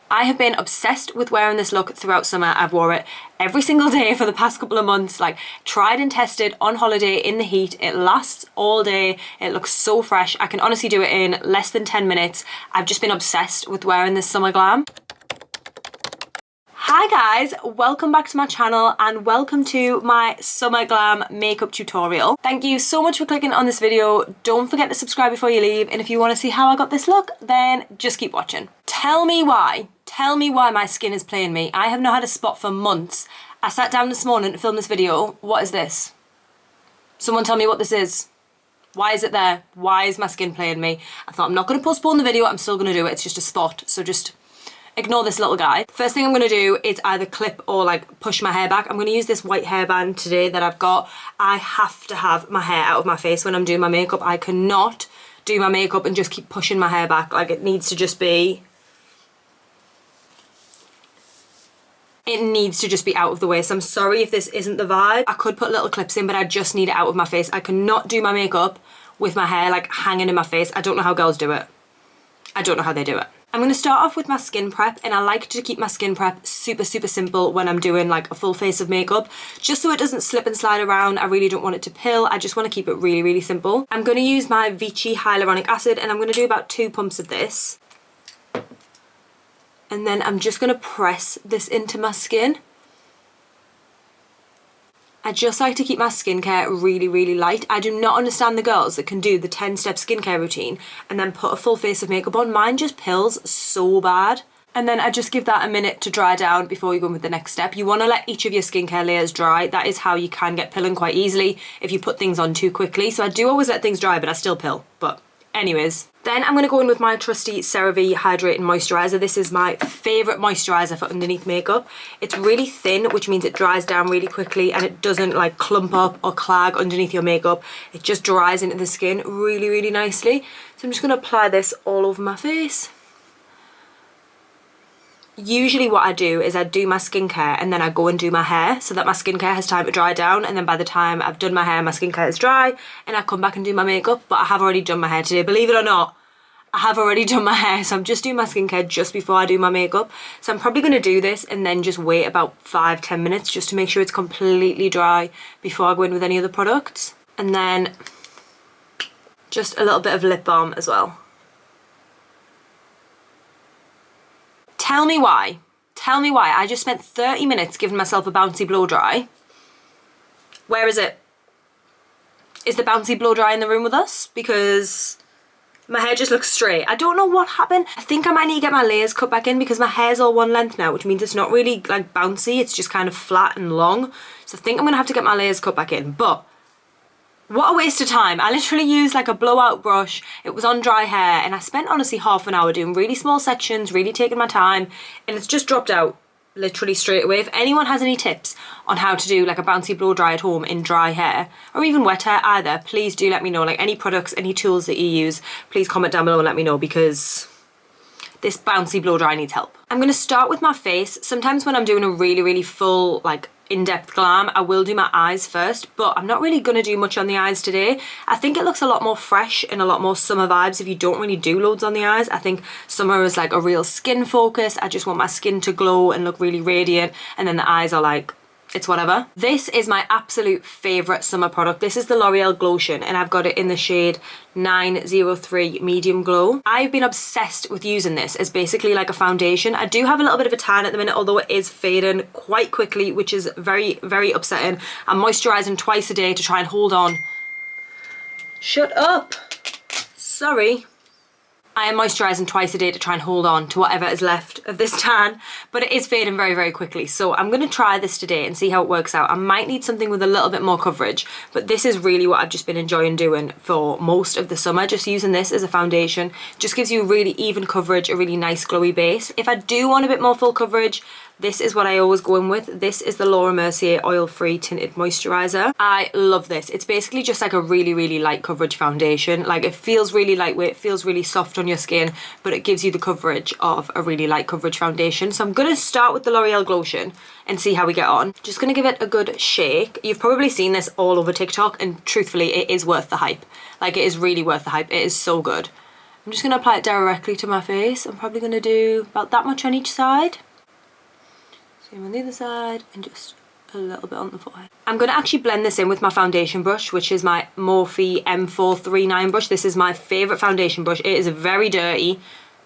I have been obsessed with wearing this look throughout summer. I've wore it every single day for the past couple of months, like tried and tested on holiday in the heat. It lasts all day. It looks so fresh. I can honestly do it in less than 10 minutes. I've just been obsessed with wearing this summer glam. Hi guys, welcome back to my channel and welcome to my summer glam makeup tutorial. Thank you so much for clicking on this video. Don't forget to subscribe before you leave, and if you want to see how I got this look, then just keep watching. Tell me why my skin is playing me. I have not had a spot for months. I sat down this morning to film this video. What is this? Someone tell me what this is. Why is it there? Why is my skin playing me? I thought I'm not going to postpone the video, I'm still going to do it. It's just a spot, so just ignore this little guy. First thing I'm going to do is either clip or like push my hair back. I'm going to use this white hairband today that I've got. I have to have my hair out of my face when I'm doing my makeup. I cannot do my makeup and just keep pushing my hair back. Like, it needs to just be... It needs to just be out of the way. So I'm sorry if this isn't the vibe. I could put little clips in, but I just need it out of my face. I cannot do my makeup with my hair like hanging in my face. I don't know how girls do it. I don't know how they do it. I'm going to start off with my skin prep, and I like to keep my skin prep super simple when I'm doing like a full face of makeup, just so it doesn't slip and slide around. I really don't want it to pill. I just want to keep it really simple. I'm going to use my Vichy hyaluronic acid, and I'm going to do about 2 pumps of this. And then I'm just going to press this into my skin. I just like to keep my skincare really light. I do not understand the girls that can do the 10-step skincare routine and then put a full face of makeup on. Mine just pills so bad. And then I just give that a minute to dry down before you go on with the next step. You want to let each of your skincare layers dry. That is how you can get pilling quite easily if you put things on too quickly. So I do always let things dry, but I still pill. But anyways, then I'm going to go in with my trusty CeraVe Hydrating Moisturiser. This is my favourite moisturiser for underneath makeup. It's really thin, which means it dries down really quickly and it doesn't like clump up or clag underneath your makeup. It just dries into the skin really nicely. So I'm just going to apply this all over my face. Usually what I do is I do my skincare and then I go and do my hair so that my skincare has time to dry down, and then by the time I've done my hair, my skincare is dry and I come back and do my makeup. But I have already done my hair today, believe it or not. I have already done my hair, so I'm just doing my skincare just before I do my makeup. So I'm probably going to do this and then just wait about 5-10 minutes just to make sure it's completely dry before I go in with any other products. And then just a little bit of lip balm as well. Tell me why. Tell me why. I just spent 30 minutes giving myself a bouncy blow dry. Where is it? Is the bouncy blow dry in the room with us? Because my hair just looks straight. I don't know what happened. I think I might need to get my layers cut back in because my hair's all one length now, which means it's not really like bouncy. It's just kind of flat and long. So I think I'm going to have to get my layers cut back in. But what a waste of time. I literally used like a blowout brush. It was on dry hair and I spent honestly half an hour doing really small sections, really taking my time, and it's just dropped out literally straight away. If anyone has any tips on how to do like a bouncy blow dry at home in dry hair or even wet hair either, please do let me know. Like any products, any tools that you use, please comment down below and let me know because this bouncy blow dry needs help. I'm going to start with my face. Sometimes when I'm doing a really full like in-depth glam, I will do my eyes first, but I'm not really going to do much on the eyes today. I think it looks a lot more fresh and a lot more summer vibes if you don't really do loads on the eyes. I think summer is like a real skin focus. I just want my skin to glow and look really radiant, and then the eyes are like, it's whatever. This is my absolute favourite summer product. This is the L'Oreal Glotion and I've got it in the shade 903 Medium Glow. I've been obsessed with using this as basically like a foundation. I do have a little bit of a tan at the minute, although it is fading quite quickly, which is very upsetting. I'm moisturising twice a day to try and hold on. Shut up. Sorry. I am moisturising twice a day to try and hold on to whatever is left of this tan, but it is fading very quickly. So I'm going to try this today and see how it works out. I might need something with a little bit more coverage, but this is really what I've just been enjoying doing for most of the summer, just using this as a foundation. Just gives you really even coverage, a really nice glowy base. If I do want a bit more full coverage, this is what I always go in with. This is the Laura Mercier Oil-Free Tinted Moisturiser. I love this. It's basically just like a really light coverage foundation. Like it feels really lightweight, feels really soft on your skin, but it gives you the coverage of a really light coverage foundation. So I'm going to start with the L'Oreal Glotion and see how we get on. Just going to give it a good shake. You've probably seen this all over TikTok, and truthfully, it is worth the hype. Like, it is really worth the hype. It is so good. I'm just going to apply it directly to my face. I'm probably going to do about that much on each side. Same on the other side, and just a little bit on the forehead. I'm going to actually blend this in with my foundation brush, which is my Morphe M439 brush. This is my favourite foundation brush. It is very dirty,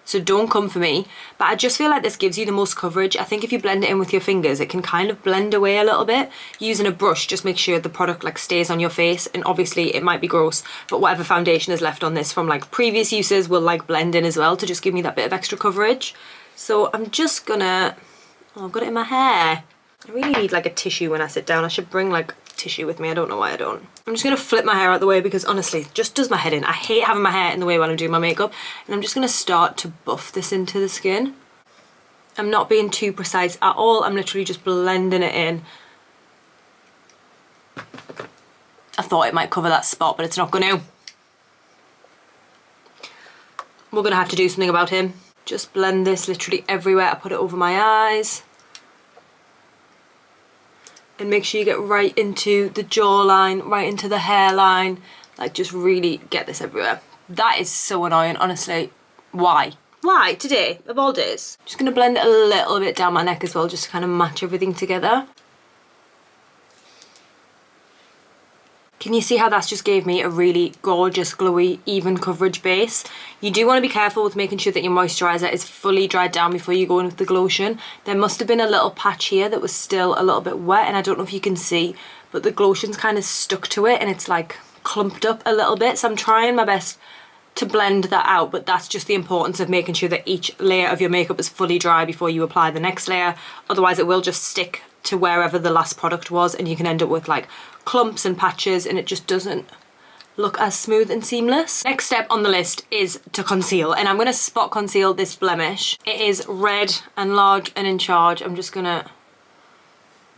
so don't come for me. But I just feel like this gives you the most coverage. I think if you blend it in with your fingers, it can kind of blend away a little bit. Using a brush, just make sure the product like stays on your face, and obviously it might be gross, but whatever foundation is left on this from like previous uses will like blend in as well to just give me that bit of extra coverage. So I'm just gonna, oh, I've got it in my hair. I really need like a tissue when I sit down. I should bring like tissue with me. I don't know why I don't. I'm just going to flip my hair out the way because honestly, it just does my head in. I hate having my hair in the way when I'm doing my makeup. And I'm just going to start to buff this into the skin. I'm not being too precise at all. I'm literally just blending it in. I thought it might cover that spot, but it's not going to. We're going to have to do something about him. Just blend this literally everywhere. I put it over my eyes. And make sure you get right into the jawline, right into the hairline. Like, just really get this everywhere. That is so annoying, honestly. Why? Why today, of all days? Just gonna blend it a little bit down my neck as well, just to kind of match everything together. Can you see how that's just gave me a really gorgeous, glowy, even coverage base? You do want to be careful with making sure that your moisturiser is fully dried down before you go in with the Glotion. There must have been a little patch here that was still a little bit wet, and I don't know if you can see, but the Glotion's kind of stuck to it and it's like clumped up a little bit. So I'm trying my best to blend that out, but that's just the importance of making sure that each layer of your makeup is fully dry before you apply the next layer. Otherwise it will just stick to wherever the last product was and you can end up with like clumps and patches and it just doesn't look as smooth and seamless. Next step on the list is to conceal, and I'm going to spot conceal this blemish. It is red and large and in charge. I'm just going to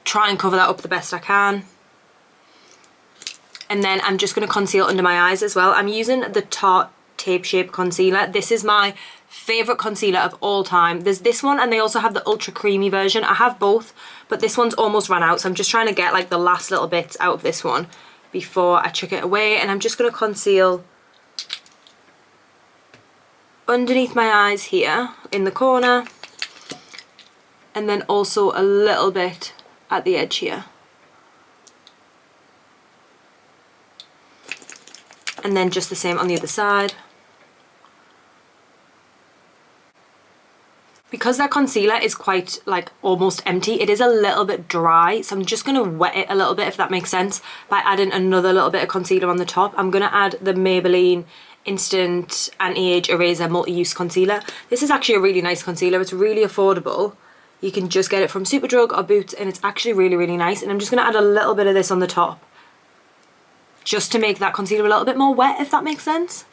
try and cover that up the best I can. And then I'm just going to conceal under my eyes as well. I'm using the Tarte Tape Shape Concealer. This is my favourite concealer of all time. There's this one and they also have the ultra creamy version. I have both, but this one's almost run out, so I'm just trying to get like the last little bits out of this one before I chuck it away. And I'm just going to conceal underneath my eyes here in the corner, and then also a little bit at the edge here. And then just the same on the other side. Because that concealer is quite like almost empty, it is a little bit dry, so I'm just going to wet it a little bit, if that makes sense, by adding another little bit of concealer on the top. I'm going to add the Maybelline Instant Anti-Age Eraser Multi-Use Concealer. This is actually a really nice concealer. It's really affordable. You can just get it from Superdrug or Boots, and it's actually really, really nice. And I'm just going to add a little bit of this on the top, just to make that concealer a little bit more wet, if that makes sense.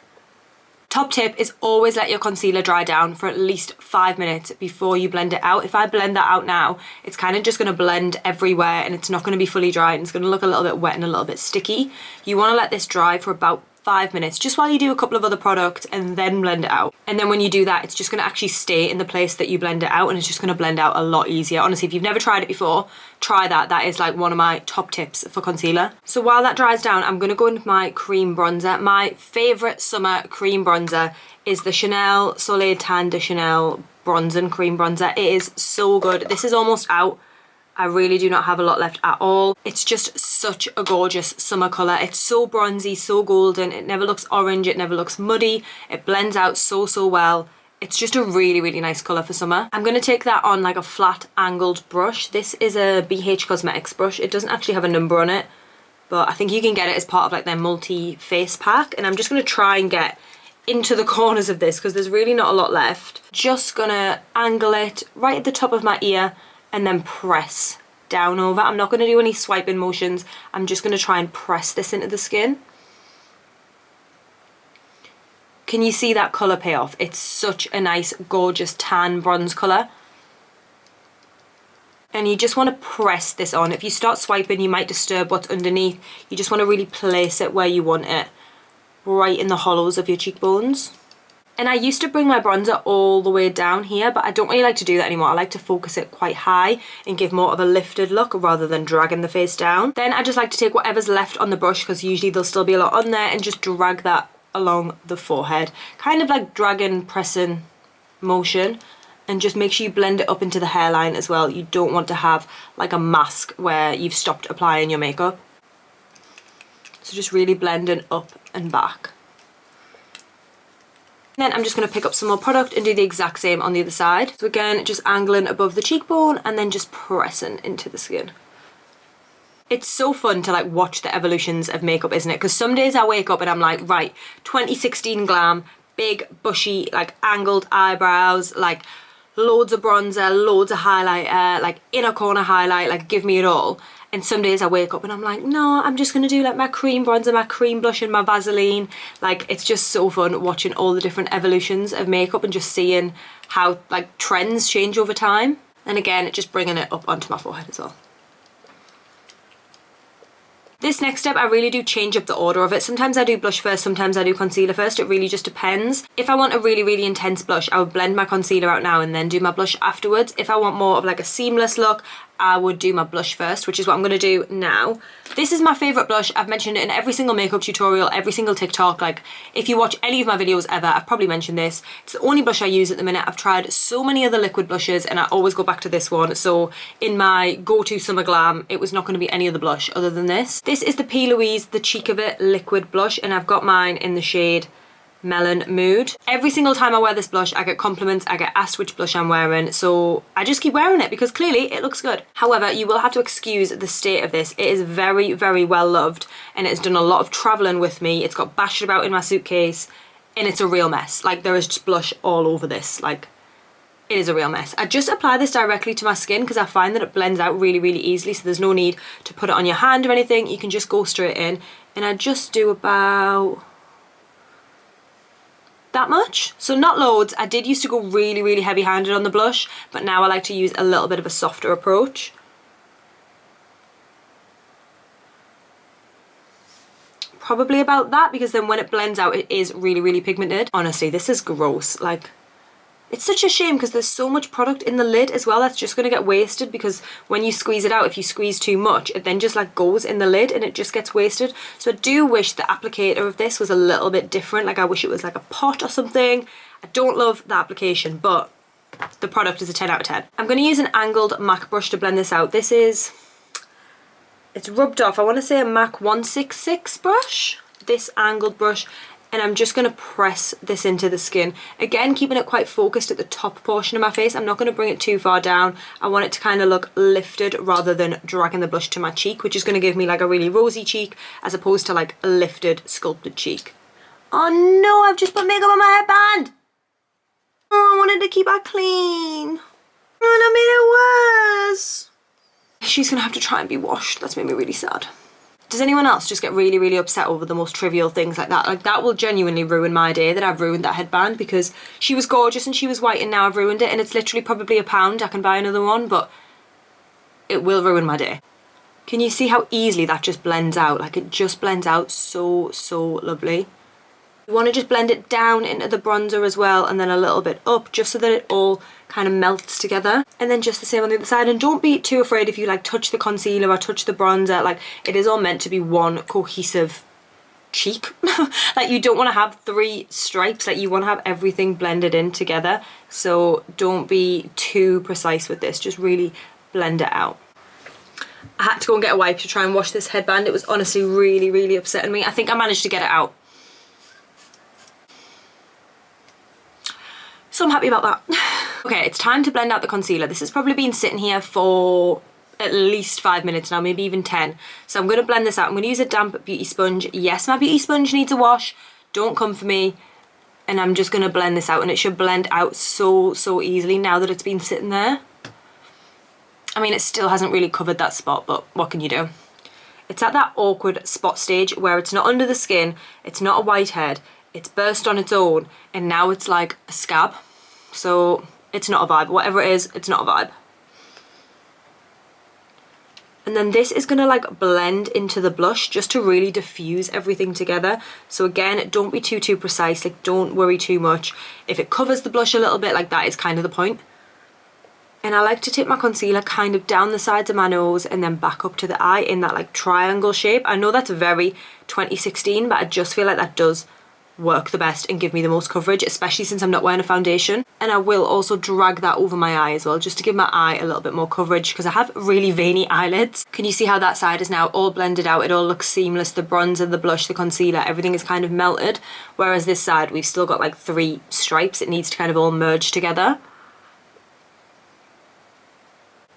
Top tip is always let your concealer dry down for at least 5 minutes before you blend it out. If I blend that out now, it's kind of just going to blend everywhere and it's not going to be fully dry and it's going to look a little bit wet and a little bit sticky. You want to let this dry for about 5 minutes, just while you do a couple of other products, and then blend it out. And then when you do that, it's just going to actually stay in the place that you blend it out, and it's just going to blend out a lot easier. Honestly, if you've never tried it before, try that. That is like one of my top tips for concealer. So while that dries down, I'm going to go in with my cream bronzer. My favourite summer cream bronzer is the Chanel Soleil Tan de Chanel Bronzing Cream Bronzer. It is so good. This is almost out. I really do not have a lot left at all. It's just such a gorgeous summer colour. It's so bronzy, so golden. It never looks orange, it never looks muddy. It blends out so, so well. It's just a really, really nice colour for summer. I'm going to take that on like a flat angled brush. This is a BH Cosmetics brush. It doesn't actually have a number on it, but I think you can get it as part of like their multi-face pack. And I'm just going to try and get into the corners of this because there's really not a lot left. Just going to angle it right at the top of my ear and then press down over. I'm not going to do any swiping motions. I'm just going to try and press this into the skin. Can you see that colour payoff? It's such a nice, gorgeous tan bronze colour. And you just want to press this on. If you start swiping, you might disturb what's underneath. You just want to really place it where you want it, right in the hollows of your cheekbones. And I used to bring my bronzer all the way down here, but I don't really like to do that anymore. I like to focus it quite high and give more of a lifted look rather than dragging the face down. Then I just like to take whatever's left on the brush, because usually there'll still be a lot on there, and just drag that along the forehead, kind of like dragging, pressing motion, and just make sure you blend it up into the hairline as well. You don't want to have like a mask where you've stopped applying your makeup. So just really blending up and back. Then I'm just going to pick up some more product and do the exact same on the other side. So again, just angling above the cheekbone and then just pressing into the skin. It's so fun to like watch the evolutions of makeup, isn't it? Because some days I wake up and I'm like, right, 2016 glam, big, bushy, like angled eyebrows, like loads of bronzer, loads of highlighter, like inner corner highlight, like give me it all. And some days I wake up and I'm like, no, I'm just going to do like my cream bronzer, my cream blush and my Vaseline. Like it's just so fun watching all the different evolutions of makeup and just seeing how like trends change over time. And again, just bringing it up onto my forehead as well. This next step, I really do change up the order of it. Sometimes I do blush first, sometimes I do concealer first. It really just depends. If I want a really, really intense blush, I would blend my concealer out now and then do my blush afterwards. If I want more of like a seamless look, I would do my blush first, which is what I'm going to do now. This is my favourite blush. I've mentioned it in every single makeup tutorial, every single TikTok. Like, if you watch any of my videos ever, I've probably mentioned this. It's the only blush I use at the minute. I've tried so many other liquid blushes and I always go back to this one. So in my go-to summer glam, it was not going to be any other blush other than this. This is the P. Louise, the Cheek of It liquid blush, and I've got mine in the shade Melon Mood. Every single time I wear this blush, I get compliments, I get asked which blush I'm wearing, so I just keep wearing it because clearly it looks good. However, you will have to excuse the state of this. It is very, very well loved and it's done a lot of traveling with me. It's got bashed about in my suitcase and it's a real mess. Like, there is just blush all over this. Like, it is a real mess. I just apply this directly to my skin because I find that it blends out really, really easily, so there's no need to put it on your hand or anything. You can just go straight in, and I just do about that much. So not loads. I did used to go really, really heavy-handed on the blush, but now I like to use a little bit of a softer approach. Probably about that, because then when it blends out, it is really, really pigmented. Honestly, this is gross. Like, it's such a shame because there's so much product in the lid as well that's just going to get wasted, because when you squeeze it out, if you squeeze too much, it then just like goes in the lid and it just gets wasted. So I do wish the applicator of this was a little bit different. Like, I wish it was like a pot or something. I don't love the application, but the product is a 10 out of 10. I'm going to use an angled MAC brush to blend this out. This is, it's rubbed off, I want to say a MAC 166 brush, this angled brush. And I'm just going to press this into the skin. Again, keeping it quite focused at the top portion of my face. I'm not going to bring it too far down. I want it to kind of look lifted rather than dragging the blush to my cheek, which is going to give me like a really rosy cheek as opposed to like a lifted, sculpted cheek. Oh no, I've just put makeup on my headband. Oh, I wanted to keep it clean. And I made it worse. She's going to have to try and be washed. That's made me really sad. Does anyone else just get really, really upset over the most trivial things like that? Like, that will genuinely ruin my day, that I've ruined that headband, because she was gorgeous and she was white and now I've ruined it, and it's literally probably £1. I can buy another one, but it will ruin my day. Can you see how easily that just blends out? Like, it just blends out so, so lovely. You want to just blend it down into the bronzer as well, and then a little bit up, just so that it all kind of melts together. And then just the same on the other side. And don't be too afraid if you like touch the concealer or touch the bronzer. Like, it is all meant to be one cohesive cheek. Like, you don't want to have 3 stripes. Like, you want to have everything blended in together. So don't be too precise with this. Just really blend it out. I had to go and get a wipe to try and wash this headband. It was honestly really, really upsetting me. I think I managed to get it out. So I'm happy about that. Okay, it's time to blend out the concealer. This has probably been sitting here for at least 5 minutes now, maybe even 10. So I'm going to blend this out. I'm going to use a damp beauty sponge. Yes, my beauty sponge needs a wash. Don't come for me. And I'm just going to blend this out, and it should blend out so, so easily now that it's been sitting there. I mean, it still hasn't really covered that spot, but what can you do? It's at that awkward spot stage where it's not under the skin, it's not a whitehead, it's burst on its own, and now it's like a scab. So it's not a vibe. Whatever it is, it's not a vibe. And then this is gonna like blend into the blush just to really diffuse everything together. So again, don't be too precise, like don't worry too much. If it covers the blush a little bit, like that is kind of the point. And I like to take my concealer kind of down the sides of my nose and then back up to the eye in that like triangle shape. I know that's very 2016, but I just feel like that does work the best and give me the most coverage, especially since I'm not wearing a foundation. And I will also drag that over my eye as well, just to give my eye a little bit more coverage, because I have really veiny eyelids. Can you see how that side is now all blended out? It all looks seamless. The bronzer, the blush, the concealer, everything is kind of melted. Whereas this side, we've still got like 3 stripes. It needs to kind of all merge together.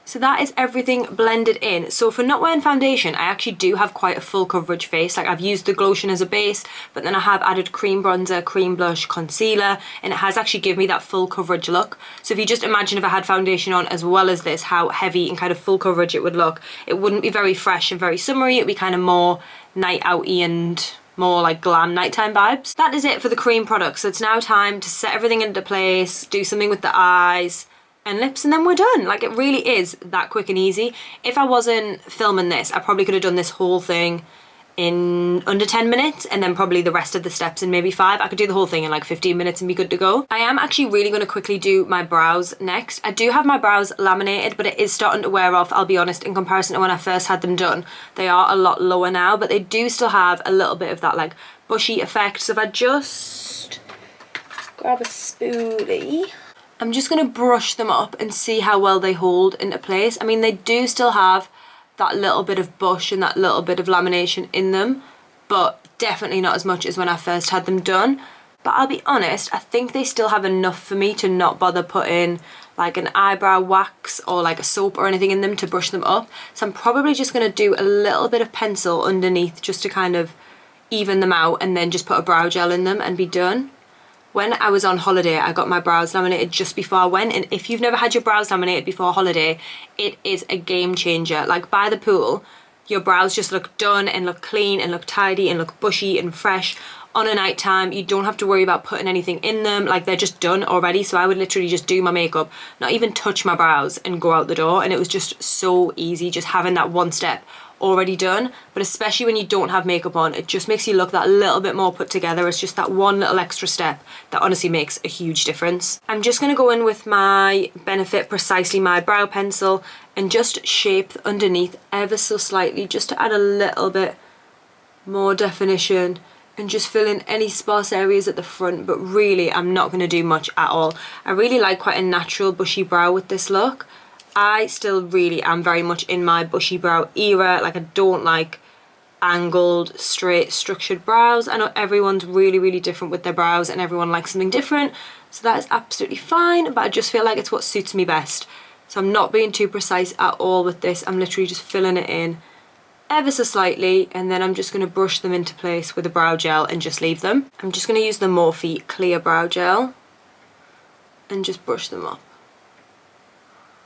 So that is everything blended in. So for not wearing foundation, I actually do have quite a full coverage face. Like I've used the Glotion as a base, but then I have added cream bronzer, cream blush, concealer, and it has actually given me that full coverage look. So if you just imagine if I had foundation on as well as this, how heavy and kind of full coverage it would look. It wouldn't be very fresh and very summery. It'd be kind of more night outy and more like glam nighttime vibes. That is it for the cream products. So it's now time to set everything into place, do something with the eyes and lips, and then we're done. Like, it really is that quick and easy. If I wasn't filming this, I probably could have done this whole thing in under 10 minutes and then probably the rest of the steps in maybe 5. I could do the whole thing in like 15 minutes and be good to go. I am actually really going to quickly do my brows next. I do have my brows laminated, but it is starting to wear off, I'll be honest, in comparison to when I first had them done. They are a lot lower now, but they do still have a little bit of that like bushy effect. So if I just grab a spoolie, I'm just going to brush them up and see how well they hold into place. I mean, they do still have that little bit of bush and that little bit of lamination in them, but definitely not as much as when I first had them done. But I'll be honest, I think they still have enough for me to not bother putting like an eyebrow wax or like a soap or anything in them to brush them up. So I'm probably just going to do a little bit of pencil underneath just to kind of even them out, and then just put a brow gel in them and be done. When I was on holiday, I got my brows laminated just before I went, and if you've never had your brows laminated before a holiday, it is a game changer. Like by the pool, your brows just look done and look clean and look tidy and look bushy and fresh. On a night time, you don't have to worry about putting anything in them, like they're just done already. So I would literally just do my makeup, not even touch my brows, and go out the door, and it was just so easy just having that one step already done. But especially when you don't have makeup on, it just makes you look that little bit more put together. It's just that one little extra step that honestly makes a huge difference. I'm just going to go in with my Benefit Precisely My brow pencil and just shape underneath ever so slightly, just to add a little bit more definition and just fill in any sparse areas at the front. But really, I'm not going to do much at all. I really like quite a natural bushy brow with this look. I still really am very much in my bushy brow era. Like, I don't like angled, straight, structured brows. I know everyone's really, really different with their brows and everyone likes something different. So that is absolutely fine, but I just feel like it's what suits me best. So I'm not being too precise at all with this. I'm literally just filling it in ever so slightly, and then I'm just going to brush them into place with a brow gel and just leave them. I'm just going to use the Morphe Clear Brow Gel and just brush them up.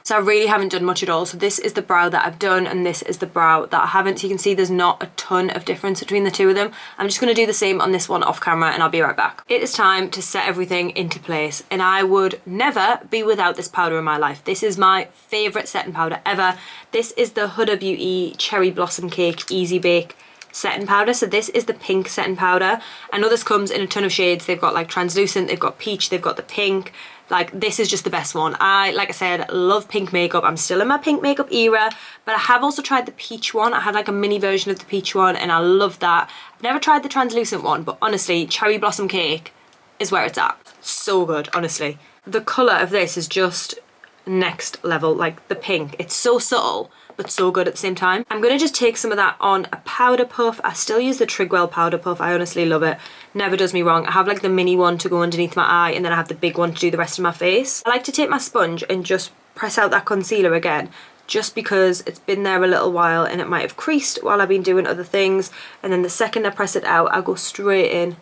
So I really haven't done much at all. So this is the brow that I've done, and this is the brow that I haven't. So you can see there's not a ton of difference between the two of them. I'm just going to do the same on this one off camera, and I'll be right back. It is time to set everything into place, and I would never be without this powder in my life. This is my favourite setting powder ever. This is the Huda Beauty Cherry Blossom Cake Easy Bake setting powder. So this is the pink setting powder. I know this comes in a ton of shades. They've got like translucent, they've got peach, they've got the pink. Like, this is just the best one. Like I said, love pink makeup. I'm still in my pink makeup era, but I have also tried the peach one. I had like a mini version of the peach one, and I love that. I've never tried the translucent one, but honestly, Cherry Blossom Cake is where it's at. So good, honestly. The colour of this is just next level, like the pink. It's so subtle, but so good at the same time. I'm going to just take some of that on a powder puff. I still use the Trigwell powder puff. I honestly love it. Never does me wrong. I have like the mini one to go underneath my eye, and then I have the big one to do the rest of my face. I like to take my sponge and just press out that concealer again, just because it's been there a little while and it might have creased while I've been doing other things. And then the second I press it out, I go straight in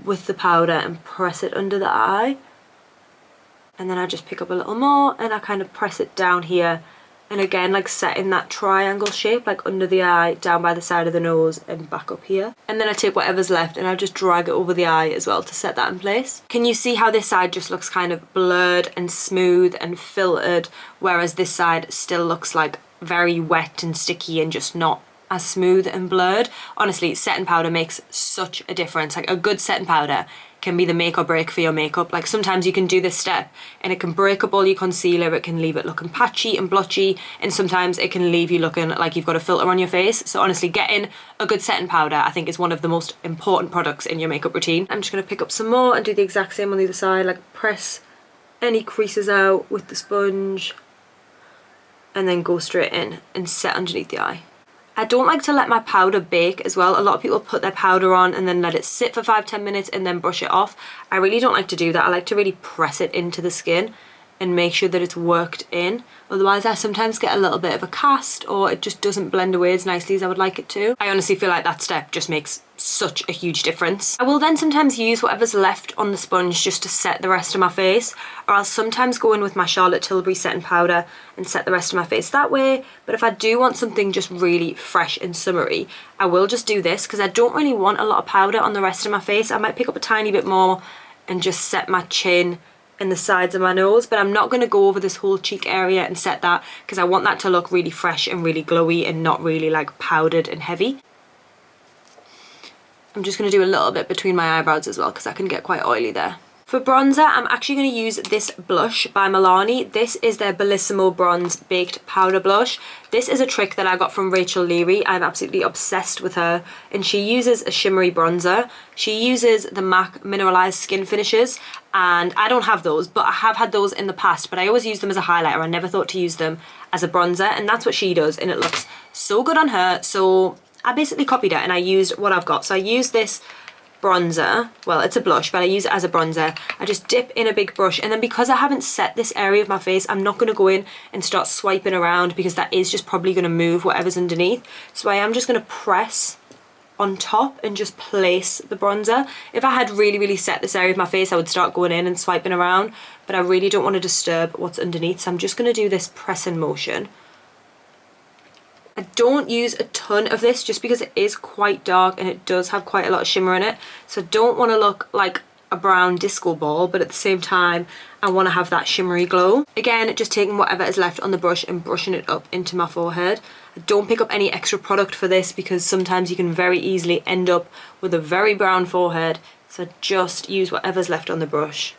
with the powder and press it under the eye. And then I just pick up a little more and I kind of press it down here. And again, like setting that triangle shape, like under the eye, down by the side of the nose and back up here. And then I take whatever's left and I just drag it over the eye as well to set that in place. Can you see how this side just looks kind of blurred and smooth and filtered, whereas this side still looks like very wet and sticky and just not as smooth and blurred. Honestly, setting powder makes such a difference. Like a good setting powder can be the make or break for your makeup. Like sometimes you can do this step and it can break up all your concealer, it can leave it looking patchy and blotchy, and sometimes it can leave you looking like you've got a filter on your face. So honestly, getting a good setting powder I think is one of the most important products in your makeup routine. I'm just going to pick up some more and do the exact same on the other side, like press any creases out with the sponge and then go straight in and set underneath the eye. I don't like to let my powder bake as well. A lot of people put their powder on and then let it sit for 5-10 minutes and then brush it off. I really don't like to do that. I like to really press it into the skin and make sure that it's worked in. Otherwise I sometimes get a little bit of a cast, or it just doesn't blend away as nicely as I would like it to. I honestly feel like that step just makes such a huge difference. I will then sometimes use whatever's left on the sponge just to set the rest of my face, or I'll sometimes go in with my Charlotte Tilbury setting powder and set the rest of my face that way. But if I do want something just really fresh and summery, I will just do this because I don't really want a lot of powder on the rest of my face. I might pick up a tiny bit more and just set my chin and the sides of my nose, but I'm not going to go over this whole cheek area and set that because I want that to look really fresh and really glowy and not really like powdered and heavy. I'm just going to do a little bit between my eyebrows as well because that can get quite oily there. For bronzer, I'm actually going to use this blush by Milani. This is their Bellissimo Bronze Baked Powder Blush. This is a trick that I got from Rachel Leary. I'm absolutely obsessed with her, and she uses a shimmery bronzer. She uses the MAC Mineralized Skin Finishes, and I don't have those, but I have had those in the past, but I always use them as a highlighter. I never thought to use them as a bronzer, and that's what she does, and it looks so good on her. So I basically copied her and I used what I've got. So I used this bronzer, well it's a blush but I use it as a bronzer. I just dip in a big brush, and then because I haven't set this area of my face, I'm not going to go in and start swiping around because that is just probably going to move whatever's underneath. So I am just going to press on top and just place the bronzer. If I had really set this area of my face, I would start going in and swiping around, but I really don't want to disturb what's underneath, so I'm just going to do this pressing motion. I don't use a ton of this just because it is quite dark and it does have quite a lot of shimmer in it. So I don't want to look like a brown disco ball, but at the same time I want to have that shimmery glow. Again, just taking whatever is left on the brush and brushing it up into my forehead. I don't pick up any extra product for this because sometimes you can very easily end up with a very brown forehead. So just use whatever's left on the brush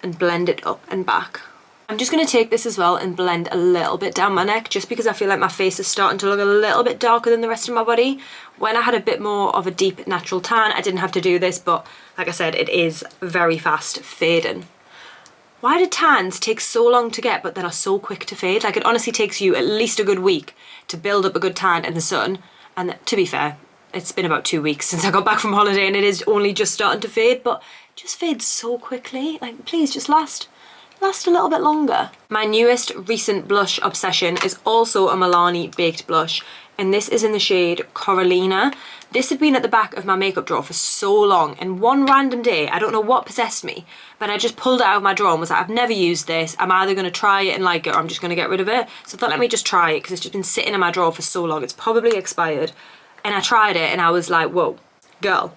and blend it up and back. I'm just going to take this as well and blend a little bit down my neck just because I feel like my face is starting to look a little bit darker than the rest of my body. When I had a bit more of a deep natural tan, I didn't have to do this, but like I said, it is very fast fading. Why do tans take so long to get but then are so quick to fade? Like it honestly takes you at least a good week to build up a good tan in the sun, and to be fair, it's been about 2 weeks since I got back from holiday and it is only just starting to fade, but it just fades so quickly. Like please just last a little bit longer. My newest recent blush obsession is also a Milani baked blush, and this is in the shade Coralina. This had been at the back of my makeup drawer for so long, and one random day, I don't know what possessed me, but I just pulled it out of my drawer and was like, I've never used this. I'm either going to try it and like it, or I'm just going to get rid of it. So I thought, let me just try it because it's just been sitting in my drawer for so long. It's probably expired. And I tried it and I was like, whoa, girl,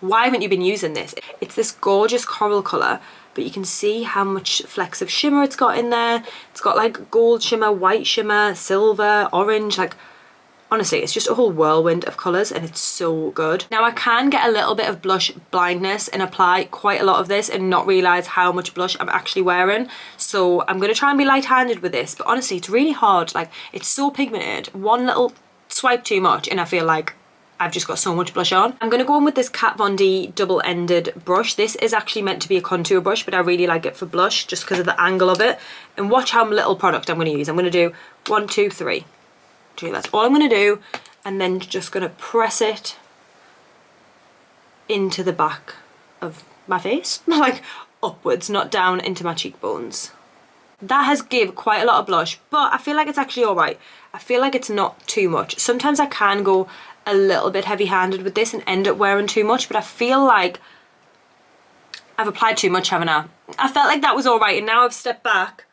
why haven't you been using this? It's this gorgeous coral colour, but you can see how much flecks of shimmer it's got in there. It's got like gold shimmer, white shimmer, silver, orange, like honestly it's just a whole whirlwind of colours and it's so good. Now I can get a little bit of blush blindness and apply quite a lot of this and not realise how much blush I'm actually wearing, so I'm going to try and be light-handed with this, but honestly it's really hard. Like it's so pigmented, one little swipe too much and I feel like I've just got so much blush on. I'm going to go in with this Kat Von D double-ended brush. This is actually meant to be a contour brush, but I really like it for blush just because of the angle of it. And watch how little product I'm going to use. I'm going to do 1, 2, 3. That's all I'm going to do. And then just going to press it into the back of my face. Like upwards, not down into my cheekbones. That has give quite a lot of blush, but I feel like it's actually alright. I feel like it's not too much. Sometimes I can go a little bit heavy-handed with this and end up wearing too much, but I feel like I've applied too much, haven't I? I felt like that was alright, and now I've stepped back.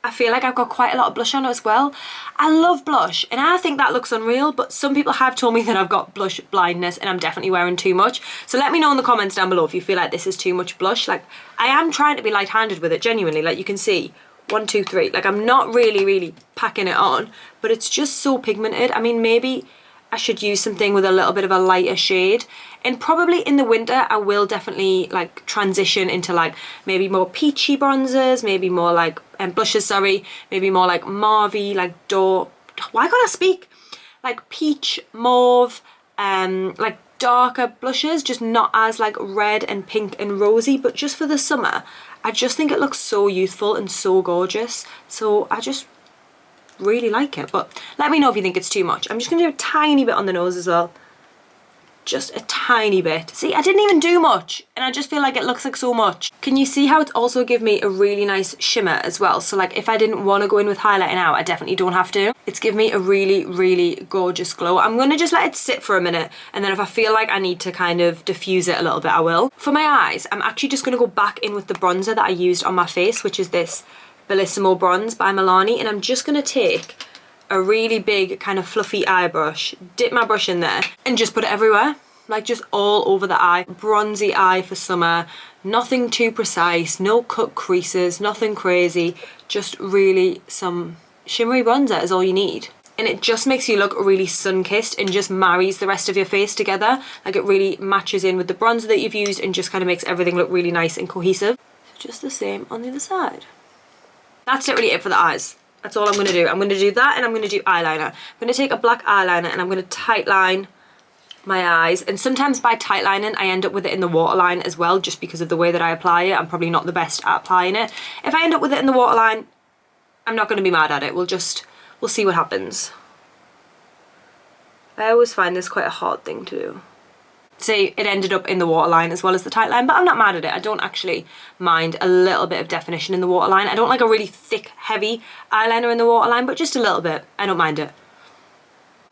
I feel like I've got quite a lot of blush on as well. I love blush, and I think that looks unreal, but some people have told me that I've got blush blindness and I'm definitely wearing too much. So let me know in the comments down below if you feel like this is too much blush. Like, I am trying to be light-handed with it, genuinely. Like, you can see 1, 2, 3. Like, I'm not really packing it on, but it's just so pigmented. I mean, maybe I should use something with a little bit of a lighter shade. And probably in the winter, I will definitely like transition into like maybe more peachy bronzers, maybe more like blushes, sorry, maybe more like mauvey, like why can't I speak? Like peach, mauve, like darker blushes, just not as like red and pink and rosy, but just for the summer, I just think it looks so youthful and so gorgeous. So I just really like it, but let me know if you think it's too much. I'm just gonna do a tiny bit on the nose as well. Just a tiny bit. See, I didn't even do much and I just feel like it looks like so much. Can you see how it's also given me a really nice shimmer as well? So like if I didn't want to go in with highlighter now, I definitely don't have to. It's given me a really gorgeous glow. I'm gonna just let it sit for a minute, and then if I feel like I need to kind of diffuse it a little bit, I will. For my eyes, I'm actually just gonna go back in with the bronzer that I used on my face, which is this Bellissimo Bronze by Milani, and I'm just gonna take a really big kind of fluffy eye brush, dip my brush in there and just put it everywhere, like just all over the eye. Bronzy eye for summer, nothing too precise, no cut creases, nothing crazy, just really some shimmery bronzer is all you need. And it just makes you look really sun-kissed and just marries the rest of your face together. Like it really matches in with the bronzer that you've used and just kind of makes everything look really nice and cohesive. Just the same on the other side. That's literally it for the eyes. That's all I'm going to do. I'm going to do that and I'm going to do eyeliner. I'm going to take a black eyeliner and I'm going to tight line my eyes. And sometimes by tight lining, I end up with it in the waterline as well, just because of the way that I apply it. I'm probably not the best at applying it. If I end up with it in the waterline, I'm not going to be mad at it. We'll see what happens. I always find this quite a hard thing to do. See, it ended up in the waterline as well as the tight line, but I'm not mad at it. I don't actually mind a little bit of definition in the waterline. I don't like a really thick, heavy eyeliner in the waterline, but just a little bit. I don't mind it.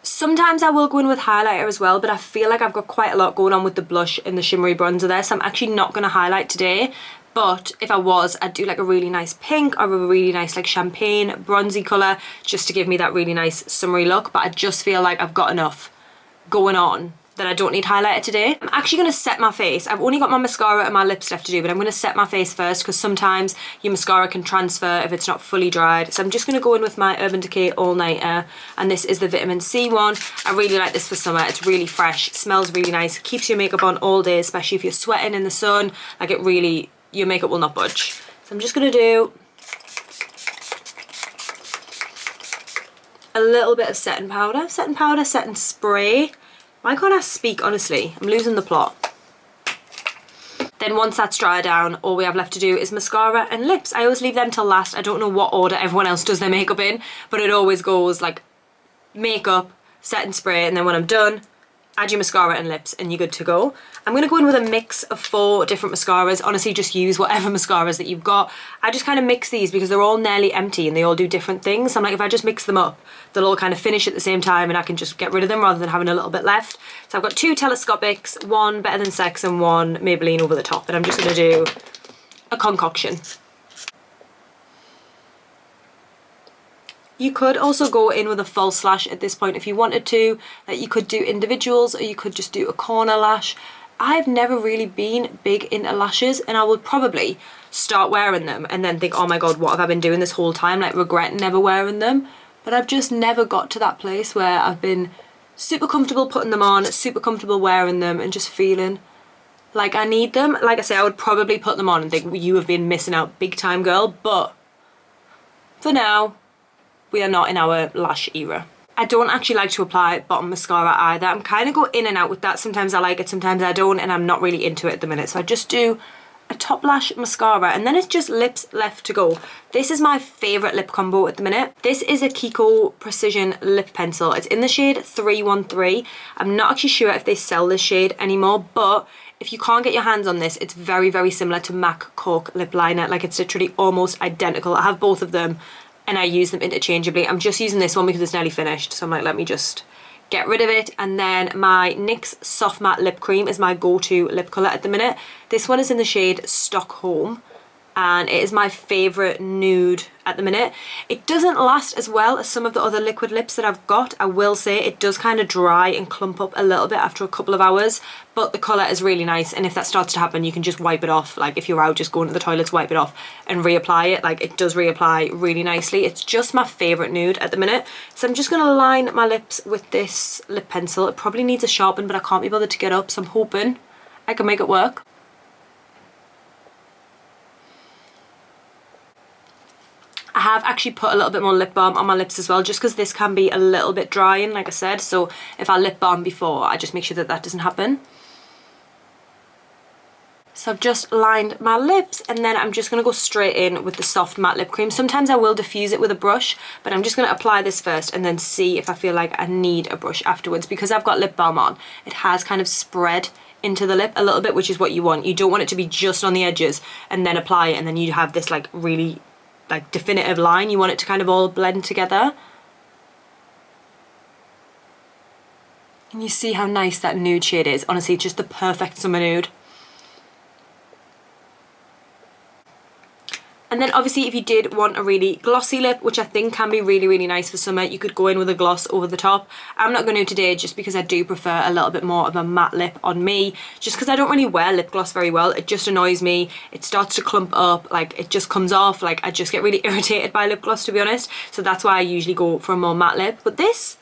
Sometimes I will go in with highlighter as well, but I feel like I've got quite a lot going on with the blush and the shimmery bronzer there, so I'm actually not going to highlight today. But if I was, I'd do like a really nice pink or a really nice like champagne bronzy colour, just to give me that really nice summery look. But I just feel like I've got enough going on that I don't need highlighter today. I'm actually going to set my face. I've only got my mascara and my lips left to do, but I'm going to set my face first because sometimes your mascara can transfer if it's not fully dried. So I'm just going to go in with my Urban Decay All Nighter, and this is the Vitamin C one. I really like this for summer. It's really fresh, smells really nice, keeps your makeup on all day, especially if you're sweating in the sun. Like it really, your makeup will not budge. So I'm just going to do a little bit of setting powder, setting spray. Why can't I speak, honestly? I'm losing the plot. Then once that's dried down, all we have left to do is mascara and lips. I always leave them till last. I don't know what order everyone else does their makeup in, but it always goes like makeup, setting spray, and then when I'm done, add your mascara and lips and you're good to go. I'm going to go in with a mix of 4 different mascaras. Honestly, just use whatever mascaras that you've got. I just kind of mix these because they're all nearly empty and they all do different things. So I'm like, if I just mix them up, they'll all kind of finish at the same time and I can just get rid of them rather than having a little bit left. So I've got 2 telescopics, 1 Better Than Sex and 1 Maybelline Over the Top. And I'm just going to do a concoction. You could also go in with a false lash at this point if you wanted to. Like you could do individuals or you could just do a corner lash. I've never really been big into lashes and I would probably start wearing them and then think, oh my god, what have I been doing this whole time? Like regret never wearing them. But I've just never got to that place where I've been super comfortable putting them on, super comfortable wearing them and just feeling like I need them. Like I say, I would probably put them on and think, you have been missing out big time, girl. But for now, we are not in our lash era. I don't actually like to apply bottom mascara either. I'm kind of go in and out with that. Sometimes I like it, sometimes I don't, and I'm not really into it at the minute. So I just do a top lash mascara and then it's just lips left to go. This is my favourite lip combo at the minute. This is a Kiko Precision Lip Pencil. It's in the shade 313. I'm not actually sure if they sell this shade anymore, but if you can't get your hands on this, it's very similar to MAC Cork lip liner. Like it's literally almost identical. I have both of them and I use them interchangeably. I'm just using this one because it's nearly finished, so I'm like, let me just get rid of it. And then my NYX Soft Matte Lip Cream is my go-to lip colour at the minute. This one is in the shade Stockholm. and it is my favourite nude at the minute. It doesn't last as well as some of the other liquid lips that I've got. I will say it does kind of dry and clump up a little bit after a couple of hours, but the colour is really nice, and if that starts to happen you can just wipe it off. Like if you're out just going to the toilets, wipe it off and reapply it. Like it does reapply really nicely. It's just my favourite nude at the minute. So I'm just going to line my lips with this lip pencil. It probably needs a sharpen, but I can't be bothered to get up, so I'm hoping I can make it work. I have actually put a little bit more lip balm on my lips as well, just because this can be a little bit drying, like I said. So if I lip balm before, I just make sure that that doesn't happen. So I've just lined my lips, and then I'm just going to go straight in with the soft matte lip cream. Sometimes I will diffuse it with a brush, but I'm just going to apply this first and then see if I feel like I need a brush afterwards. Because I've got lip balm on, it has kind of spread into the lip a little bit, which is what you want. You don't want it to be just on the edges and then apply it and then you have this like really like definitive line. You want it to kind of all blend together. And you see how nice that nude shade is. Honestly, just the perfect summer nude. And then obviously if you did want a really glossy lip, which I think can be really, really nice for summer, you could go in with a gloss over the top. I'm not going to today just because I do prefer a little bit more of a matte lip on me, just because I don't really wear lip gloss very well. It just annoys me. It starts to clump up, like it just comes off, like I just get really irritated by lip gloss, to be honest. So that's why I usually go for a more matte lip. But this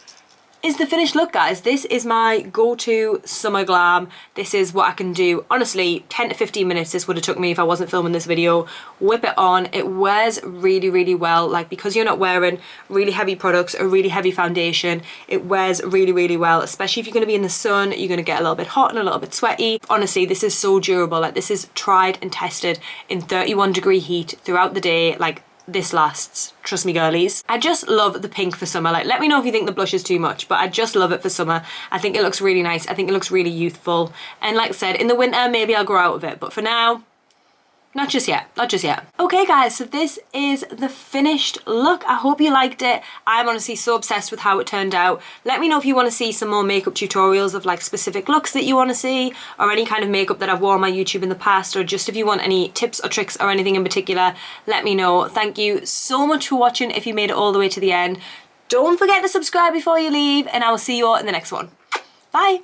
is the finished look, guys. This is my go-to summer glam. This is what I can do. Honestly, 10 to 15 minutes this would have took me if I wasn't filming this video. Whip it on. It wears really, really well. Like, because you're not wearing really heavy products or really heavy foundation, it wears really, really well, especially if you're going to be in the sun. You're going to get a little bit hot and a little bit sweaty. Honestly, this is so durable. Like, this is tried and tested in 31-degree heat throughout the day. Like, this lasts, trust me girlies. I just love the pink for summer. Like, let me know if you think the blush is too much, but I just love it for summer. I think it looks really nice. I think it looks really youthful. And like I said, in the winter, maybe I'll grow out of it, but for now, not just yet, not just yet. Okay guys, so this is the finished look. I hope you liked it. I'm honestly so obsessed with how it turned out. Let me know if you want to see some more makeup tutorials of like specific looks that you want to see, or any kind of makeup that I've worn on my YouTube in the past, or just if you want any tips or tricks or anything in particular, let me know. Thank you so much for watching if you made it all the way to the end. Don't forget to subscribe before you leave, and I will see you all in the next one. Bye!